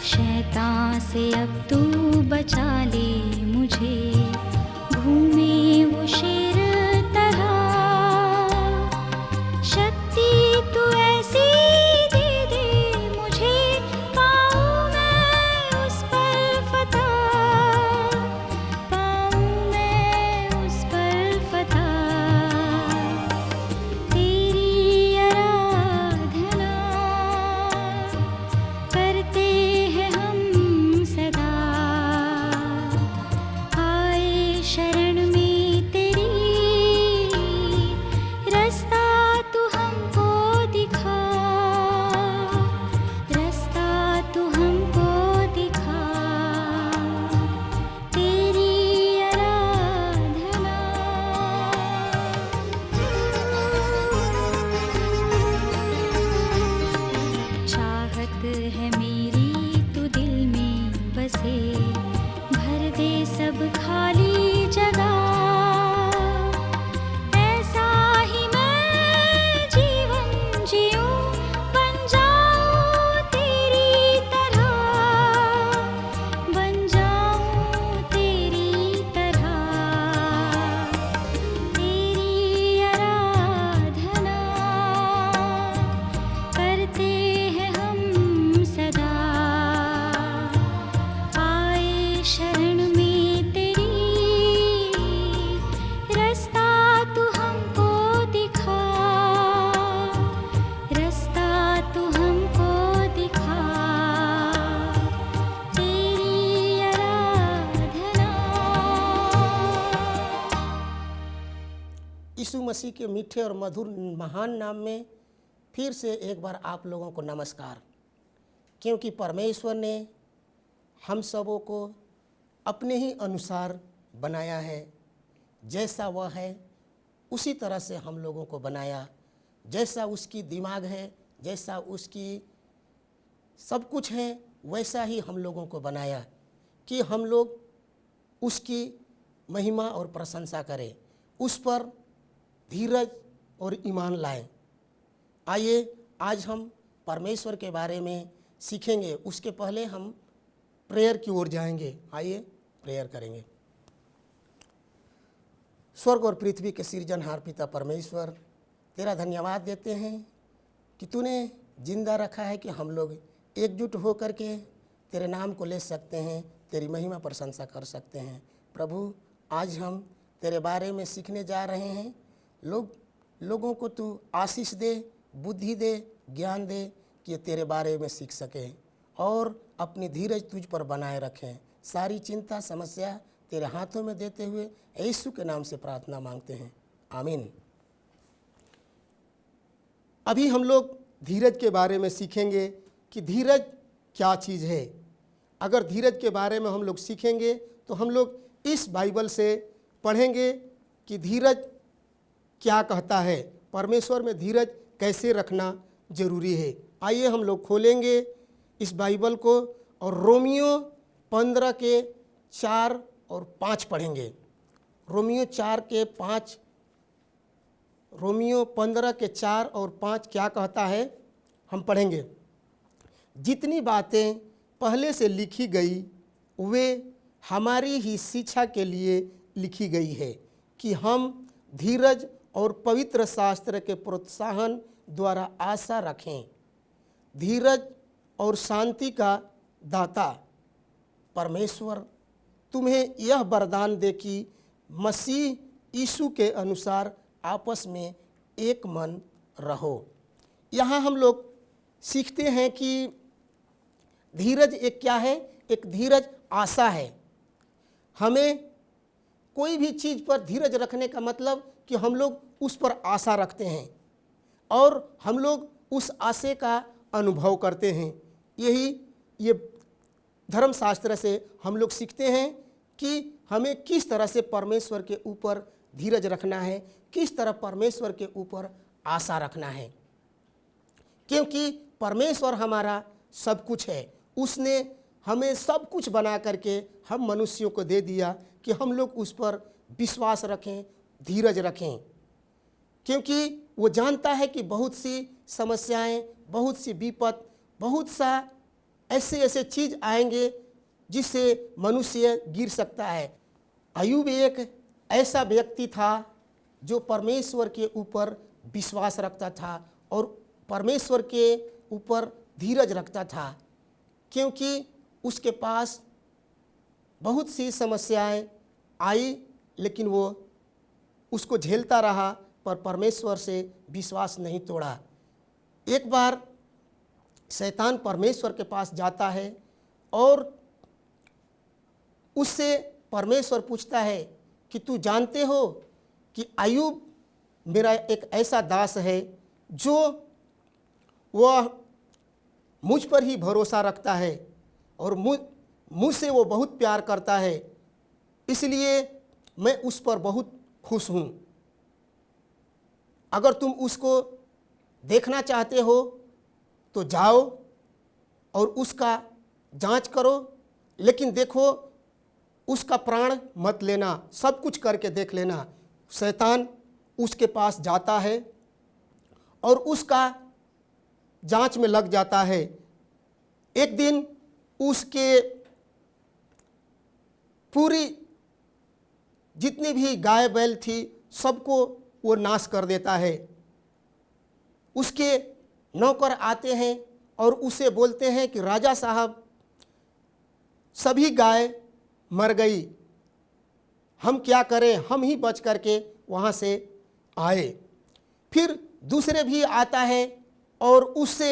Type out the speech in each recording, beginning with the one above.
शैतान से अब तू बचा ले मुझे, घूमे वो शेर तरह। शक्ति तू ऐसी दे दे मुझे, पाऊँ मैं उस पर फतह, पाऊँ मैं उस पर फतह। तेरी आराधना करते हैं हम सदा, आए शरण में तेरी, रास्ता तू हमको दिखा, रास्ता तू हमको दिखा। तेरी आराधना। चाहत है मेरी तू दिल में बसे, भर दे सब खाली जगह। ऐसा ही मैं जीवन जीऊं, बन जाऊं तेरी तरह, बन जाऊं तेरी तरह। तेरी आराधना करते हैं हम सदा, आए शरण में तेरी, रास्ता तू हमको दिखा, रास्ता तू हमको दिखा। तेरी आराधना। यीशु मसीह के मीठे और मधुर महान नाम में फिर से एक बार आप लोगों को नमस्कार। क्योंकि परमेश्वर ने हम सबों को अपने ही अनुसार बनाया है, जैसा वह है उसी तरह से हम लोगों को बनाया। जैसा उसकी दिमाग है, जैसा उसकी सब कुछ है, वैसा ही हम लोगों को बनाया कि हम लोग उसकी महिमा और प्रशंसा करें, उस पर धीरज और ईमान लाएं। आइए आज हम परमेश्वर के बारे में सीखेंगे। उसके पहले हम प्रेयर की ओर जाएंगे। आइए प्रेयर करेंगे। स्वर्ग और पृथ्वी के सृजनहार पिता परमेश्वर, तेरा धन्यवाद देते हैं कि तूने जिंदा रखा है कि हम लोग एकजुट हो करके तेरे नाम को ले सकते हैं, तेरी महिमा प्रशंसा कर सकते हैं। प्रभु, आज हम तेरे बारे में सीखने जा रहे हैं। लोगों को तू आशीष दे, बुद्धि दे, ज्ञान दे कि ये तेरे बारे में सीख सकें और अपनी धीरज तुझ पर बनाए रखें। सारी चिंता समस्या तेरे हाथों में देते हुए यीशु के नाम से प्रार्थना मांगते हैं, आमीन। अभी हम लोग धीरज के बारे में सीखेंगे कि धीरज क्या चीज़ है। अगर धीरज के बारे में हम लोग सीखेंगे तो हम लोग इस बाइबल से पढ़ेंगे कि धीरज क्या कहता है, परमेश्वर में धीरज कैसे रखना जरूरी है। आइए हम लोग खोलेंगे इस बाइबल को और रोमियो 15 के 4 और 5 पढ़ेंगे। रोमियो 15 के 4 और 5 क्या कहता है, हम पढ़ेंगे। जितनी बातें पहले से लिखी गई वे हमारी ही शिक्षा के लिए लिखी गई है कि हम धीरज और पवित्र शास्त्र के प्रोत्साहन द्वारा आशा रखें। धीरज और शांति का दाता परमेश्वर तुम्हें यह वरदान दे कि मसीह यीशु के अनुसार आपस में एक मन रहो। यहाँ हम लोग सीखते हैं कि धीरज एक क्या है, एक धीरज आशा है। हमें कोई भी चीज़ पर धीरज रखने का मतलब कि हम लोग उस पर आशा रखते हैं और हम लोग उस आशे का अनुभव करते हैं। ये धर्मशास्त्र से हम लोग सीखते हैं कि हमें किस तरह से परमेश्वर के ऊपर धीरज रखना है, किस तरह परमेश्वर के ऊपर आशा रखना है। क्योंकि परमेश्वर हमारा सब कुछ है। उसने हमें सब कुछ बना करके हम मनुष्यों को दे दिया कि हम लोग उस पर विश्वास रखें, धीरज रखें। क्योंकि वो जानता है कि बहुत सी समस्याएं, बहुत सी विपत, बहुत सा ऐसे ऐसे चीज़ आएंगे जिससे मनुष्य गिर सकता है। अय्यूब एक ऐसा व्यक्ति था जो परमेश्वर के ऊपर विश्वास रखता था और परमेश्वर के ऊपर धीरज रखता था, क्योंकि उसके पास बहुत सी समस्याएं आई, लेकिन वो उसको झेलता रहा पर परमेश्वर से विश्वास नहीं तोड़ा। एक बार शैतान परमेश्वर के पास जाता है और उससे परमेश्वर पूछता है कि तू जानते हो कि अय्यूब मेरा एक ऐसा दास है जो वह मुझ पर ही भरोसा रखता है और मुझसे वो बहुत प्यार करता है, इसलिए मैं उस पर बहुत खुश हूँ। अगर तुम उसको देखना चाहते हो तो जाओ और उसका जांच करो, लेकिन देखो उसका प्राण मत लेना, सब कुछ करके देख लेना। शैतान उसके पास जाता है और उसका जांच में लग जाता है। एक दिन उसके पूरी जितनी भी गाय बैल थी सबको वो नाश कर देता है। उसके नौकर आते हैं और उसे बोलते हैं कि राजा साहब सभी गाय मर गई, हम क्या करें, हम ही बच करके वहाँ से आए। फिर दूसरे भी आता है और उससे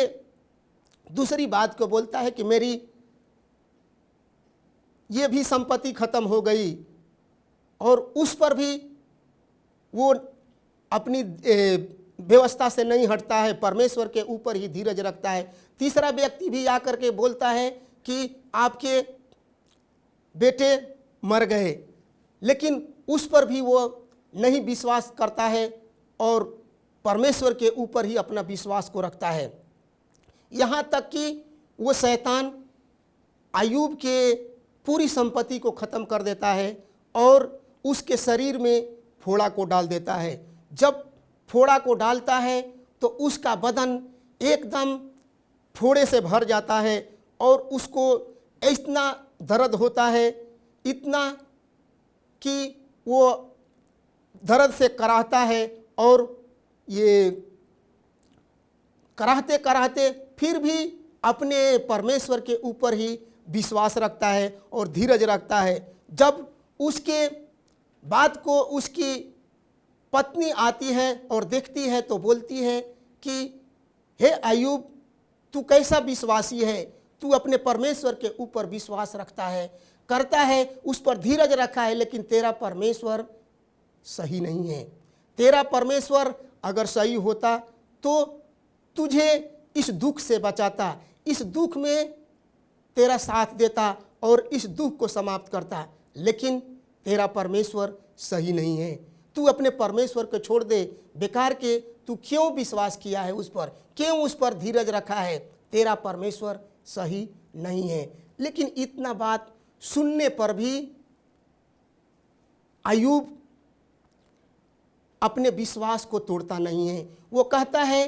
दूसरी बात को बोलता है कि मेरी ये भी संपत्ति खत्म हो गई, और उस पर भी वो अपनी व्यवस्था से नहीं हटता है, परमेश्वर के ऊपर ही धीरज रखता है। तीसरा व्यक्ति भी आकर के बोलता है कि आपके बेटे मर गए, लेकिन उस पर भी वो नहीं विश्वास करता है और परमेश्वर के ऊपर ही अपना विश्वास को रखता है। यहाँ तक कि वो शैतान अय्यूब के पूरी संपत्ति को ख़त्म कर देता है और उसके शरीर में फोड़ा को डाल देता है। जब फोड़ा को डालता है तो उसका बदन एकदम फोड़े से भर जाता है और उसको इतना दर्द होता है, इतना कि वो दर्द से कराहता है और ये कराहते कराहते फिर भी अपने परमेश्वर के ऊपर ही विश्वास रखता है और धीरज रखता है। जब उसके बात को उसकी पत्नी आती है और देखती है तो बोलती है कि हे अय्यूब, तू कैसा विश्वासी है, तू अपने परमेश्वर के ऊपर विश्वास रखता है, करता है, उस पर धीरज रखा है, लेकिन तेरा परमेश्वर सही नहीं है। तेरा परमेश्वर अगर सही होता तो तुझे इस दुख से बचाता, इस दुख में तेरा साथ देता और इस दुख को समाप्त करता, लेकिन तेरा परमेश्वर सही नहीं है। तू अपने परमेश्वर को छोड़ दे, बेकार के तू क्यों विश्वास किया है उस पर, क्यों उस पर धीरज रखा है, तेरा परमेश्वर सही नहीं है। लेकिन इतना बात सुनने पर भी अय्यूब अपने विश्वास को तोड़ता नहीं है। वो कहता है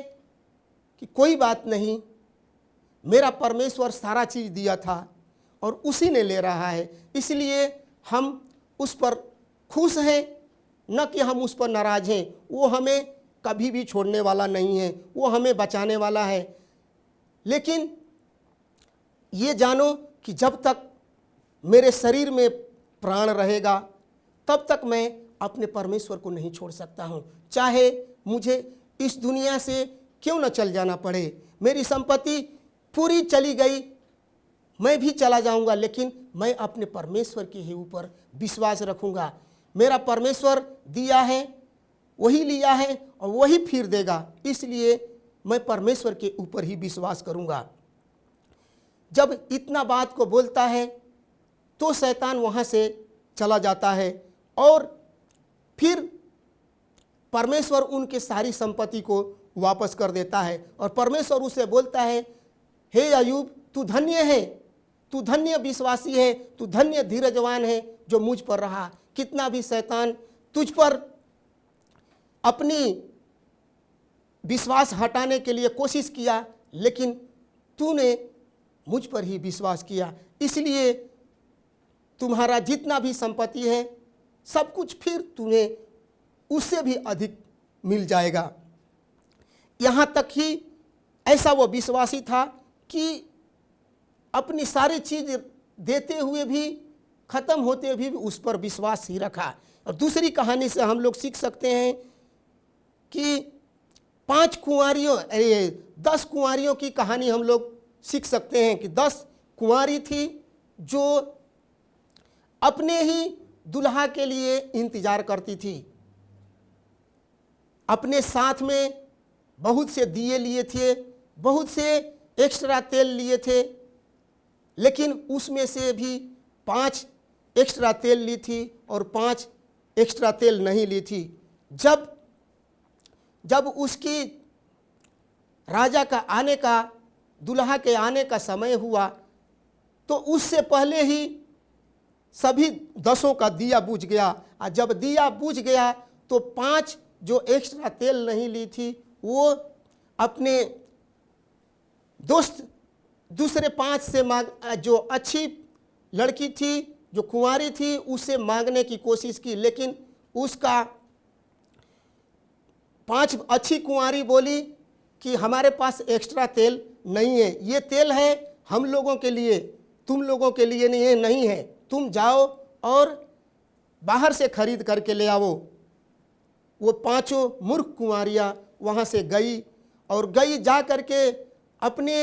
कि कोई बात नहीं, मेरा परमेश्वर सारा चीज़ दिया था और उसी ने ले रहा है, इसलिए हम उस पर खुश हैं, न कि हम उस पर नाराज़ हैं। वो हमें कभी भी छोड़ने वाला नहीं है, वो हमें बचाने वाला है। लेकिन ये जानो कि जब तक मेरे शरीर में प्राण रहेगा तब तक मैं अपने परमेश्वर को नहीं छोड़ सकता हूँ, चाहे मुझे इस दुनिया से क्यों न चल जाना पड़े। मेरी संपत्ति पूरी चली गई, मैं भी चला जाऊंगा, लेकिन मैं अपने परमेश्वर के ही ऊपर विश्वास रखूंगा। मेरा परमेश्वर दिया है, वही लिया है और वही फिर देगा, इसलिए मैं परमेश्वर के ऊपर ही विश्वास करूंगा। जब इतना बात को बोलता है तो शैतान वहाँ से चला जाता है और फिर परमेश्वर उनके सारी संपत्ति को वापस कर देता है और परमेश्वर उसे बोलता है, हे अय्यूब, तू धन्य है, तू धन्य विश्वासी है, तू धन्य धीरजवान है जो मुझ पर रहा। कितना भी शैतान तुझ पर अपनी विश्वास हटाने के लिए कोशिश किया, लेकिन तूने मुझ पर ही विश्वास किया, इसलिए तुम्हारा जितना भी संपत्ति है सब कुछ फिर तुम्हें उससे भी अधिक मिल जाएगा। यहाँ तक ही ऐसा वो विश्वासी था कि अपनी सारी चीज़ देते हुए भी, ख़त्म होते हुए भी उस पर विश्वास ही रखा। और दूसरी कहानी से हम लोग सीख सकते हैं कि 10 कुंवारियों की कहानी हम लोग सीख सकते हैं कि 10 कुंवारी थी जो अपने ही दुल्हा के लिए इंतजार करती थी। अपने साथ में बहुत से दिए लिए थे, बहुत से एक्स्ट्रा तेल लिए थे, लेकिन उसमें से भी 5 एक्स्ट्रा तेल ली थी और 5 एक्स्ट्रा तेल नहीं ली थी। जब उसकी राजा का आने का, दुल्हा के आने का समय हुआ तो उससे पहले ही सभी 10 का दिया बुझ गया। और जब दिया बुझ गया तो 5 जो एक्स्ट्रा तेल नहीं ली थी वो अपने दोस्त दूसरे 5 से जो अच्छी लड़की थी, जो कुंवारी थी, उससे मांगने की कोशिश की, लेकिन उसका 5 अच्छी कुंवारी बोली कि हमारे पास एक्स्ट्रा तेल नहीं है, ये तेल है हम लोगों के लिए, तुम लोगों के लिए नहीं है, तुम जाओ और बाहर से खरीद करके ले आओ। वो 5 मूर्ख कुंवारियाँ वहाँ से गई और जा करके अपने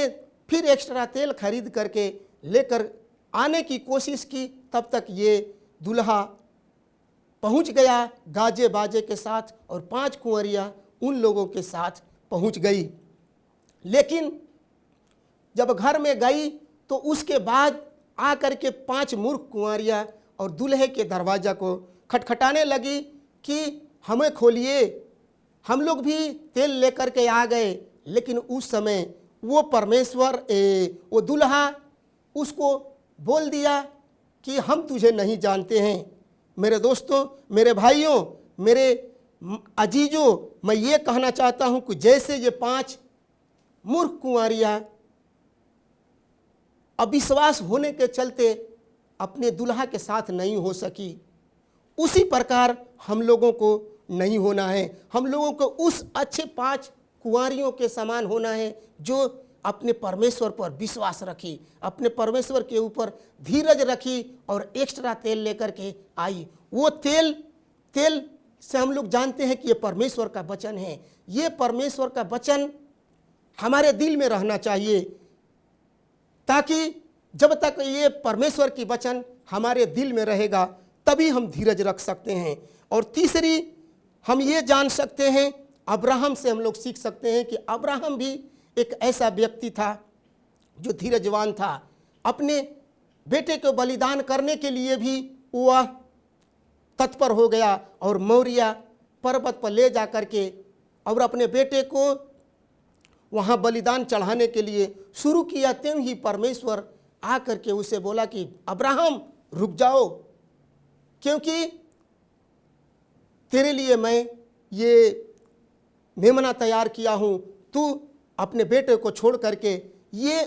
फिर एक्स्ट्रा तेल खरीद करके लेकर आने की कोशिश की। तब तक ये दूल्हा पहुँच गया गाजे बाजे के साथ और 5 कुंवरियाँ उन लोगों के साथ पहुँच गई। लेकिन जब घर में गई तो उसके बाद आकर के 5 मूर्ख कुंवरियाँ और दूल्हे के दरवाज़ा को खटखटाने लगी कि हमें खोलिए, हम लोग भी तेल लेकर के आ गए। लेकिन उस समय वो परमेश्वर वो दूल्हा उसको बोल दिया कि हम तुझे नहीं जानते हैं। मेरे दोस्तों, मेरे भाइयों, मेरे अजीजों, मैं ये कहना चाहता हूँ कि जैसे ये 5 मूर्ख कुंवारियाँ अविश्वास होने के चलते अपने दुल्हा के साथ नहीं हो सकी, उसी प्रकार हम लोगों को नहीं होना है। हम लोगों को उस अच्छे 5 कुंवारियों के समान होना है जो अपने परमेश्वर पर विश्वास रखी, अपने परमेश्वर के ऊपर धीरज रखी और एक्स्ट्रा तेल लेकर के आई। वो तेल से हम लोग जानते हैं कि ये परमेश्वर का वचन है। ये परमेश्वर का वचन हमारे दिल में रहना चाहिए, ताकि जब तक ये परमेश्वर की वचन हमारे दिल में रहेगा तभी हम धीरज रख सकते हैं। और तीसरी हम ये जान सकते हैं, अब्राहम से हम लोग सीख सकते हैं कि अब्राहम भी एक ऐसा व्यक्ति था जो धीरजवान था। अपने बेटे को बलिदान करने के लिए भी वह तत्पर हो गया और मोरिया पर्वत पर ले जा करके और अपने बेटे को वहाँ बलिदान चढ़ाने के लिए शुरू किया। त्यों ही परमेश्वर आ करके उसे बोला कि अब्राहम रुक जाओ, क्योंकि तेरे लिए मैं ये मेमना तैयार किया हूँ। तू अपने बेटे को छोड़ करके ये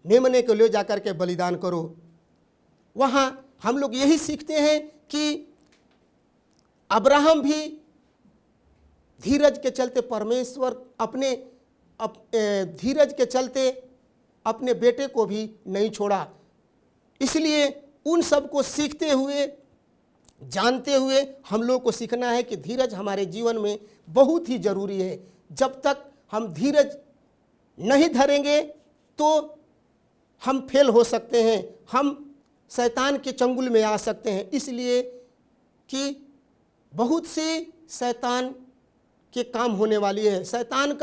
मेमने को ले जा करके बलिदान करो। वहाँ हम लोग यही सीखते हैं कि अब्राहम भी धीरज के चलते परमेश्वर धीरज के चलते अपने बेटे को भी नहीं छोड़ा। इसलिए उन सब को सीखते हुए, जानते हुए हम लोग को सीखना है कि धीरज हमारे जीवन में बहुत ही ज़रूरी है। जब तक हम धीरज नहीं धरेंगे तो हम फेल हो सकते हैं, हम शैतान के चंगुल में आ सकते हैं। इसलिए कि बहुत सी शैतान के काम होने वाली है। शैतान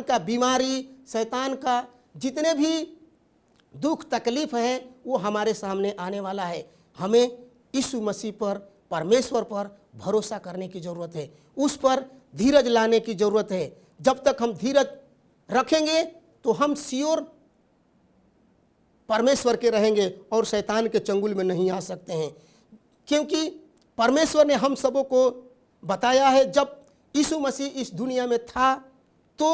का बीमारी, शैतान का जितने भी दुख तकलीफ है वो हमारे सामने आने वाला है। हमें यीशु मसीह पर, परमेश्वर पर भरोसा करने की ज़रूरत है, उस पर धीरज लाने की ज़रूरत है। जब तक हम धीरज रखेंगे तो हम श्योर परमेश्वर के रहेंगे और शैतान के चंगुल में नहीं आ सकते हैं। क्योंकि परमेश्वर ने हम सबों को बताया है, जब यीशु मसीह इस दुनिया में था तो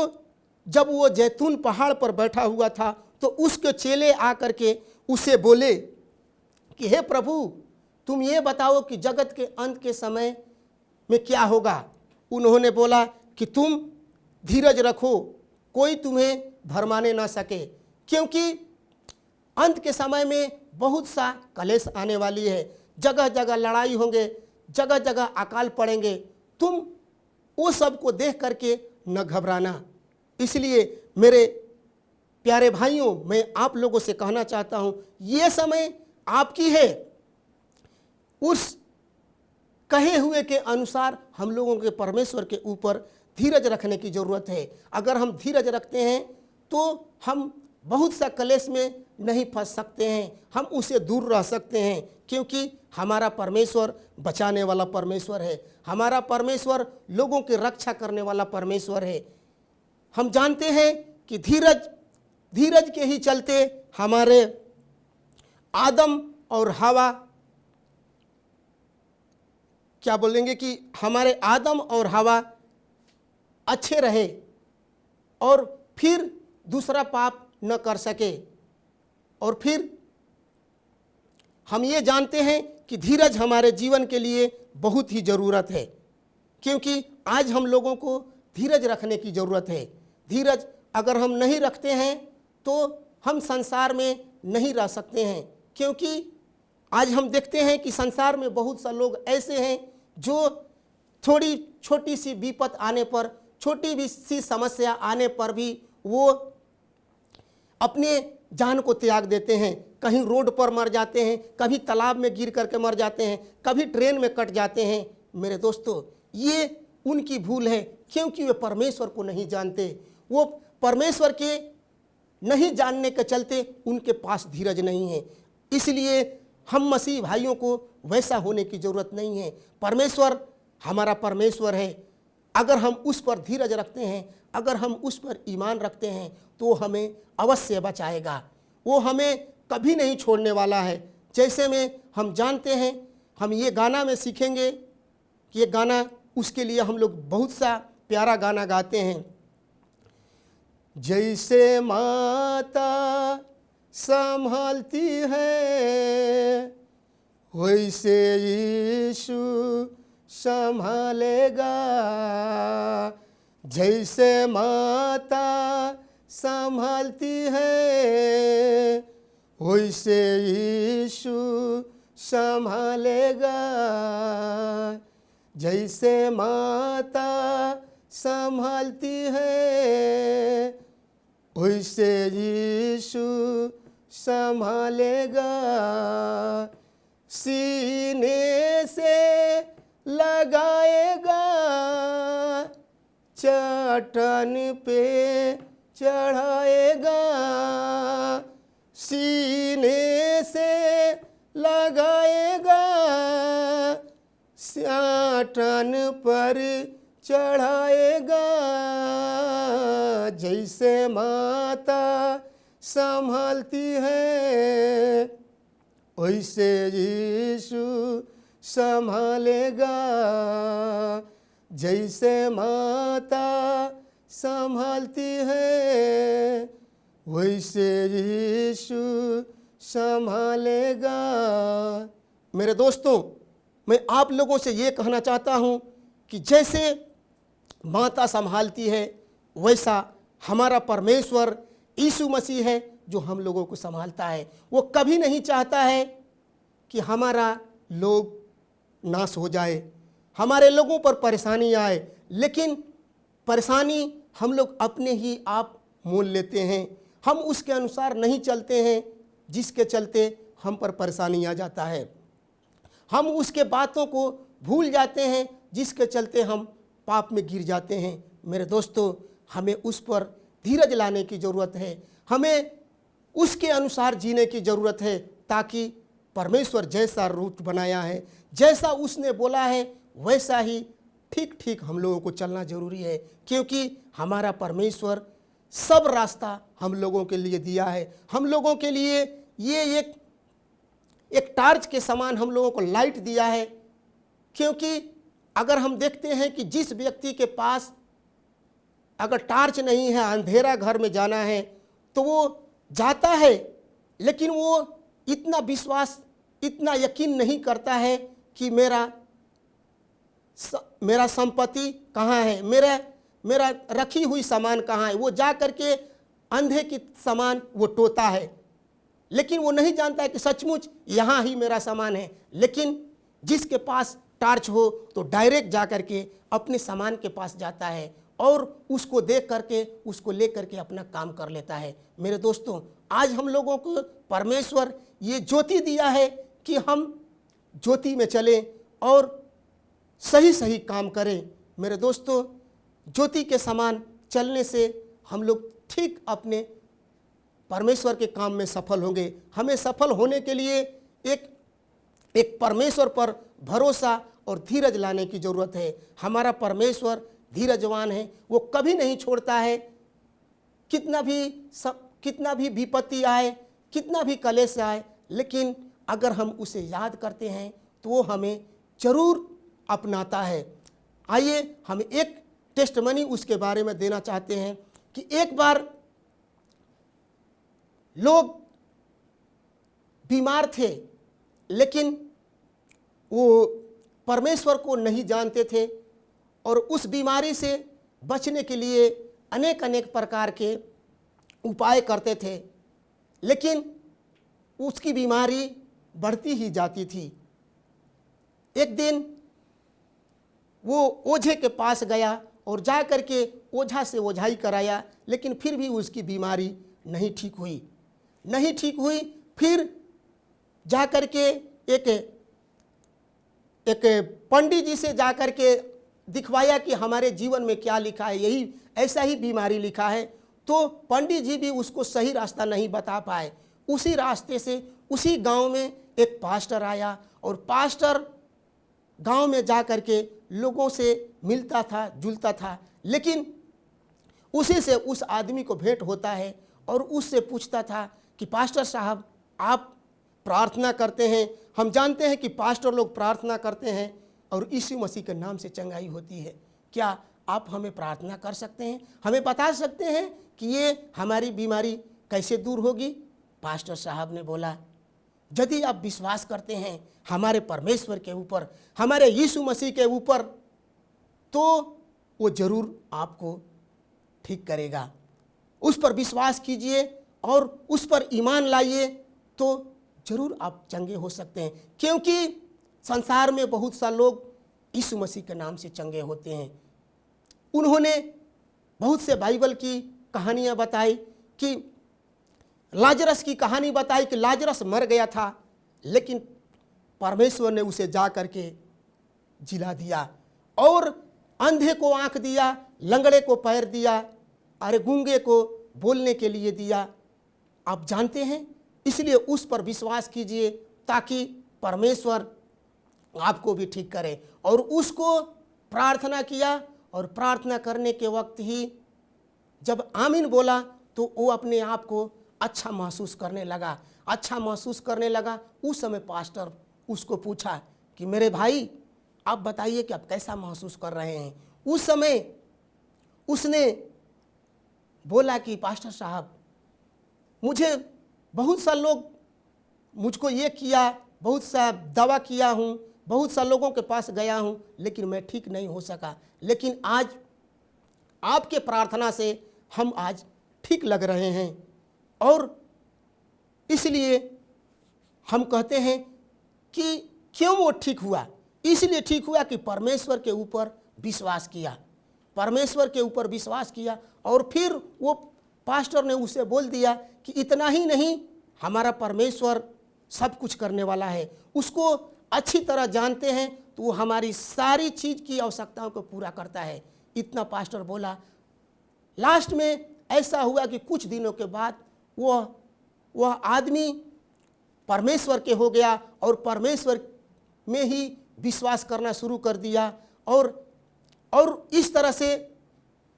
जब वो जैतून पहाड़ पर बैठा हुआ था तो उसके चेले आकर के उसे बोले कि हे प्रभु, तुम ये बताओ कि जगत के अंत के समय में क्या होगा। उन्होंने बोला कि तुम धीरज रखो, कोई तुम्हें भरमाने ना सके, क्योंकि अंत के समय में बहुत सा कलेश आने वाली है। जगह जगह लड़ाई होंगे, जगह जगह अकाल पड़ेंगे। तुम वो सब को देख करके न घबराना। इसलिए मेरे प्यारे भाइयों, मैं आप लोगों से कहना चाहता हूँ, ये समय आपकी है। उस कहे हुए के अनुसार हम लोगों के परमेश्वर के ऊपर धीरज रखने की ज़रूरत है। अगर हम धीरज रखते हैं तो हम बहुत सा कलेश में नहीं फंस सकते हैं, हम उसे दूर रह सकते हैं, क्योंकि हमारा परमेश्वर बचाने वाला परमेश्वर है। हमारा परमेश्वर लोगों की रक्षा करने वाला परमेश्वर है। हम जानते हैं कि धीरज के ही चलते हमारे आदम और हवा, क्या बोलेंगे कि हमारे आदम और हवा अच्छे रहे और फिर दूसरा पाप न कर सके। और फिर हम ये जानते हैं कि धीरज हमारे जीवन के लिए बहुत ही ज़रूरत है, क्योंकि आज हम लोगों को धीरज रखने की ज़रूरत है। धीरज अगर हम नहीं रखते हैं तो हम संसार में नहीं रह सकते हैं, क्योंकि आज हम देखते हैं कि संसार में बहुत सा लोग ऐसे हैं जो थोड़ी छोटी सी विपत आने पर, छोटी भी सी समस्या आने पर भी वो अपने जान को त्याग देते हैं। कहीं रोड पर मर जाते हैं, कभी तालाब में गिर करके मर जाते हैं, कभी ट्रेन में कट जाते हैं। मेरे दोस्तों, ये उनकी भूल है, क्योंकि वे परमेश्वर को नहीं जानते। वो परमेश्वर के नहीं जानने के चलते उनके पास धीरज नहीं है। इसलिए हम मसीह भाइयों को वैसा होने की ज़रूरत नहीं है। परमेश्वर हमारा परमेश्वर है। अगर हम उस पर धीरज रखते हैं, अगर हम उस पर ईमान रखते हैं, तो हमें अवश्य बचाएगा। वो हमें कभी नहीं छोड़ने वाला है। जैसे में हम जानते हैं, हम ये गाना में सीखेंगे कि ये गाना, उसके लिए हम लोग बहुत सा प्यारा गाना गाते हैं। जैसे माता संभालती है वैसे यीशु संभालेगा। जैसे माता संभालती है वैसे यीशु संभालेगा। जैसे माता संभालती है वैसे यीशु संभालेगा। सीने से लगाएगा, चट्टान पे चढ़ाएगा। सीने से लगाएगा, चट्टान पर चढ़ाएगा। जैसे माता संभालती है वैसे यीशु संभालेगा। जैसे माता संभालती है वैसे यीशु संभालेगा। मेरे दोस्तों, मैं आप लोगों से ये कहना चाहता हूँ कि जैसे माता संभालती है वैसा हमारा परमेश्वर यीशु मसीह है जो हम लोगों को संभालता है। वो कभी नहीं चाहता है कि हमारा लोग नाश हो जाए, हमारे लोगों पर परेशानी आए, लेकिन परेशानी हम लोग अपने ही आप मोल लेते हैं। हम उसके अनुसार नहीं चलते हैं, जिसके चलते हम पर परेशानी आ जाता है। हम उसके बातों को भूल जाते हैं, जिसके चलते हम पाप में गिर जाते हैं। मेरे दोस्तों, हमें उस पर धीरज लाने की ज़रूरत है। हमें उसके अनुसार जीने की ज़रूरत है, ताकि परमेश्वर जैसा रूट बनाया है, जैसा उसने बोला है, वैसा ही ठीक ठीक हम लोगों को चलना ज़रूरी है। क्योंकि हमारा परमेश्वर सब रास्ता हम लोगों के लिए दिया है। हम लोगों के लिए ये एक टार्च के समान हम लोगों को लाइट दिया है। क्योंकि अगर हम देखते हैं कि जिस व्यक्ति के पास अगर टार्च नहीं है, अंधेरा घर में जाना है, तो वो जाता है, लेकिन वो इतना विश्वास, इतना यकीन नहीं करता है कि मेरा संपत्ति कहाँ है, मेरा रखी हुई सामान कहाँ है। वो जा करके अंधे की सामान वो टोता है, लेकिन वो नहीं जानता है कि सचमुच यहाँ ही मेरा सामान है। लेकिन जिसके पास टार्च हो तो डायरेक्ट जा करके अपने सामान के पास जाता है और उसको देख करके, उसको ले करके अपना काम कर लेता है। मेरे दोस्तों, आज हम लोगों को परमेश्वर ये ज्योति दिया है कि हम ज्योति में चलें और सही सही काम करें। मेरे दोस्तों, ज्योति के समान चलने से हम लोग ठीक अपने परमेश्वर के काम में सफल होंगे। हमें सफल होने के लिए एक परमेश्वर पर भरोसा और धीरज लाने की ज़रूरत है। हमारा परमेश्वर धीरजवान है, वो कभी नहीं छोड़ता है। कितना भी विपत्ति आए, कितना भी कलेश आए, लेकिन अगर हम उसे याद करते हैं तो वो हमें जरूर अपनाता है। आइए हम एक टेस्टमनी उसके बारे में देना चाहते हैं कि एक बार लोग बीमार थे, लेकिन वो परमेश्वर को नहीं जानते थे और उस बीमारी से बचने के लिए अनेक प्रकार के उपाय करते थे, लेकिन उसकी बीमारी बढ़ती ही जाती थी। एक दिन वो ओझे के पास गया और जा करके ओझा से ओझाई कराया, लेकिन फिर भी उसकी बीमारी नहीं ठीक हुई। फिर जा करके एक पंडित जी से जा करके दिखवाया कि हमारे जीवन में क्या लिखा है, यही ऐसा ही बीमारी लिखा है। तो पंडित जी भी उसको सही रास्ता नहीं बता पाए। उसी रास्ते से उसी गांव में एक पास्टर आया और पास्टर गांव में जा करके लोगों से मिलता था, जुलता था, लेकिन उसी से उस आदमी को भेंट होता है और उससे पूछता था कि पास्टर साहब, आप प्रार्थना करते हैं, हम जानते हैं कि पास्टर लोग प्रार्थना करते हैं और यीशु मसीह के नाम से चंगाई होती है, क्या आप हमें प्रार्थना कर सकते हैं, हमें बता सकते हैं कि ये हमारी बीमारी कैसे दूर होगी? पास्टर साहब ने बोला, यदि आप विश्वास करते हैं हमारे परमेश्वर के ऊपर, हमारे यीशु मसीह के ऊपर, तो वो जरूर आपको ठीक करेगा। उस पर विश्वास कीजिए और उस पर ईमान लाइए, तो जरूर आप चंगे हो सकते हैं। क्योंकि संसार में बहुत सा लोग यीशु मसीह के नाम से चंगे होते हैं। उन्होंने बहुत से बाइबल की कहानियां बताई कि लाजरस की कहानी बताई कि लाजरस मर गया था, लेकिन परमेश्वर ने उसे जा करके जिला दिया और अंधे को आंख दिया, लंगड़े को पैर दिया, अरे गूंगे को बोलने के लिए दिया। आप जानते हैं, इसलिए उस पर विश्वास कीजिए ताकि परमेश्वर आपको भी ठीक करे। और उसको प्रार्थना किया और प्रार्थना करने के वक्त ही जब आमीन बोला तो वो अपने आप को अच्छा महसूस करने लगा। उस समय पास्टर उसको पूछा कि मेरे भाई, आप बताइए कि आप कैसा महसूस कर रहे हैं? उस समय उसने बोला कि पास्टर साहब, मुझे बहुत सा लोग मुझको ये किया, बहुत सा दवा किया हूँ, बहुत सा लोगों के पास गया हूँ, लेकिन मैं ठीक नहीं हो सका। लेकिन आज आपके प्रार्थना से हम आज ठीक लग रहे हैं और इसलिए हम कहते हैं कि क्यों वो ठीक हुआ? इसलिए ठीक हुआ कि परमेश्वर के ऊपर विश्वास किया। और फिर वो पास्टर ने उसे बोल दिया कि इतना ही नहीं, हमारा परमेश्वर सब कुछ करने वाला है, उसको अच्छी तरह जानते हैं, तो वो हमारी सारी चीज़ की आवश्यकताओं को पूरा करता है। इतना पास्टर बोला। लास्ट में ऐसा हुआ कि कुछ दिनों के बाद वह आदमी परमेश्वर के हो गया और परमेश्वर में ही विश्वास करना शुरू कर दिया और इस तरह से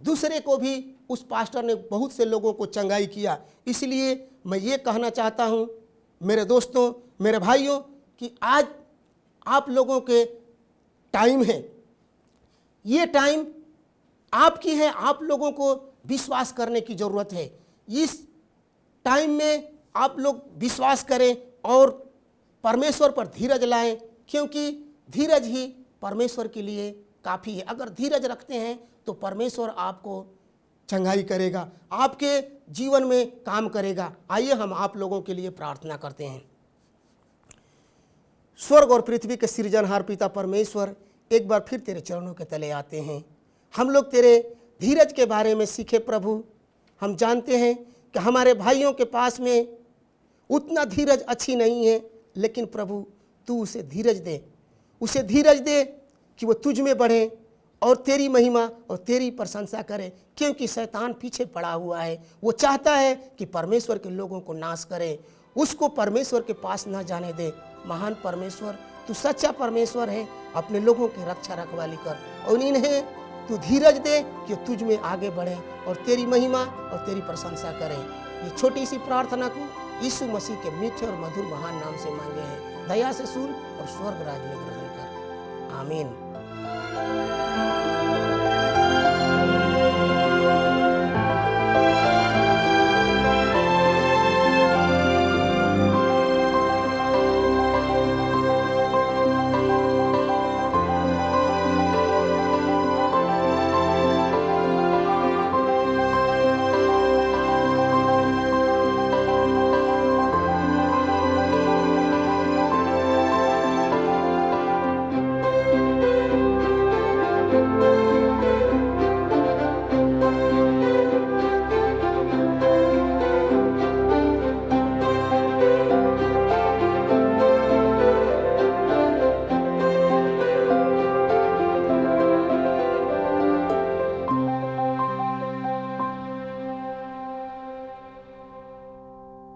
दूसरे को भी उस पास्टर ने बहुत से लोगों को चंगाई किया। इसलिए मैं ये कहना चाहता हूँ मेरे दोस्तों, मेरे भाइयों, कि आज आप लोगों के टाइम है, ये टाइम आपकी है। आप लोगों को विश्वास करने की ज़रूरत है। इस टाइम में आप लोग विश्वास करें और परमेश्वर पर धीरज लाएं, क्योंकि धीरज ही परमेश्वर के लिए काफ़ी है। अगर धीरज रखते हैं तो परमेश्वर आपको चंगाई करेगा, आपके जीवन में काम करेगा। आइए हम आप लोगों के लिए प्रार्थना करते हैं। स्वर्ग और पृथ्वी के सृजनहार पिता परमेश्वर, एक बार फिर तेरे चरणों के तले आते हैं। हम लोग तेरे धीरज के बारे में सीखे प्रभु। हम जानते हैं कि हमारे भाइयों के पास में उतना धीरज अच्छी नहीं है, लेकिन प्रभु तू उसे धीरज दे, उसे धीरज दे कि वो तुझ में बढ़े और तेरी महिमा और तेरी प्रशंसा करे, क्योंकि शैतान पीछे पड़ा हुआ है। वो चाहता है कि परमेश्वर के लोगों को नाश करे, उसको परमेश्वर के पास ना जाने दे। महान परमेश्वर, तू सच्चा परमेश्वर है। अपने लोगों की रक्षा रखवाली कर और इन्हें तू धीरज दे कि तुझ में आगे बढ़े और तेरी महिमा और तेरी प्रशंसा करें। ये छोटी सी प्रार्थना को यीशु मसीह के मीठे और मधुर महान नाम से मांगे हैं। दया से सुन और स्वर्ग राज में ग्रहण कर। आमीन।